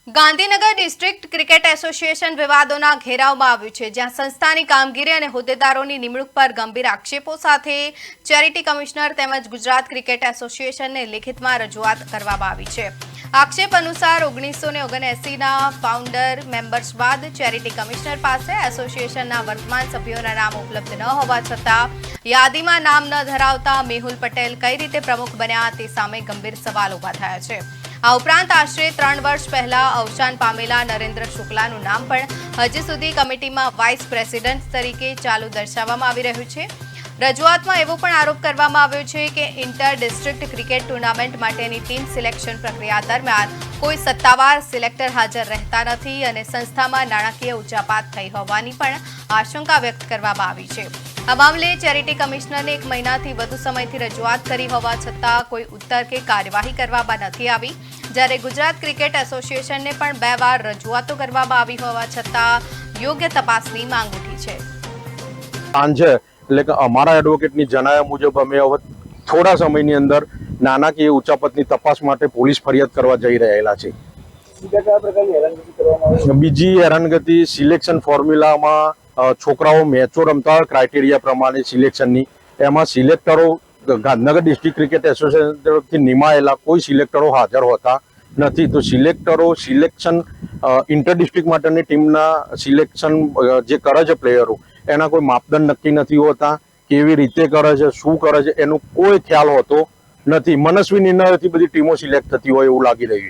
Gandhinagar district cricket association વિવાદોના ઘેરાવમાં આવ્યું છે, જ્યાં સંસ્થાની કામગીરી અને હોદ્દેદારોની નિમણૂક પર ગંભીર આક્ષેપો સાથે ચેરિટી કમિશનર તેમજ ગુજરાત ક્રિકેટ એસોસિએશનને લિખિતમાં રજૂઆત કરવામાં આવી છે। આક્ષેપ અનુસાર 1979ના ફાઉન્ડર મેમ્બર્સ બાદ ચેરિટી કમિશનર પાસે એસોસિએશનના વર્તમાન સભ્યોના નામ ઉપલબ્ધ ન હોવા છતાં યાદીમાં નામ ન ધરાવતા મેહુલ પટેલ કઈ રીતે પ્રમુખ બન્યા તે સામે ગંભીર સવાલ ઊભા થયા છે। આ ઉપરાંત આશરે 3 વર્ષ પહેલા અવસાન પામેલા નરેન્દ્ર શુક્લાનું નામ પણ હજી સુધી કમિટીમાં વાઇસ પ્રેસિડેન્ટ તરીકે ચાલુ દર્શાવવામાં આવી રહ્યું છે। રજૂઆતમાં એવો પણ આરોપ કરવામાં આવ્યો છે કે ઇન્ટર ડિસ્ટ્રિક્ટ ક્રિકેટ ટુર્નામેન્ટ માટેની ટીમ સિલેક્શન પ્રક્રિયા દરમિયાન કોઈ સત્તાવાર સિલેક્ટર હાજર રહેતા નથી અને સંસ્થામાં નાણાકીય ઉચાપાત થઈ હોવાની પણ આશંકા વ્યક્ત કરવામાં આવી છે। આ મામલે ચેરિટી કમિશનરને 1 મહિનાથી વધુ સમયથી રજૂઆત કરી હોવા છતાં કોઈ ઉત્તર કે કાર્યવાહી કરવામાં નથી આવી, જ્યારે ગુજરાત ક્રિકેટ એસોસિએશનને પણ 2 વાર રજૂઆતો કરવામાં આવી હોવા છતાં યોગ્ય તપાસની માંગ ઉઠી છે। એટલે કે અમારા એડવોકેટની જણાવ્યા મુજબ અમે હવે થોડા સમયની અંદર નાણાકીય ઉચાપતની તપાસ માટે પોલીસ ફરિયાદ કરવા જઈ રહેલા છે। બીજી હેરાનગતિ સિલેક્શન ફોર્મ્યુલામાં છોકરાઓ મેચો રમતા હોય ક્રાઇટેરિયા પ્રમાણે સિલેક્શનની, એમાં સિલેક્ટરો ગાંધીનગર ડિસ્ટ્રિક્ટ ક્રિકેટ એસોસિએશન તરફથી નિમાયેલા કોઈ સિલેક્ટરો હાજર હોતા નથી। તો સિલેક્શન ઇન્ટર ડિસ્ટ્રિક્ટ માટેની ટીમના સિલેક્શન જે કરે છે પ્લેયરો, એના કોઈ માપદંડ નક્કી નથી હોતા, કેવી રીતે કરે છે, શું કરે છે, એનો કોઈ ખ્યાલ હોતો નથી। મનસ્વી નિર્ણયોથી બધી ટીમો સિલેક્ટ થતી હોય એવું લાગી રહ્યું છે।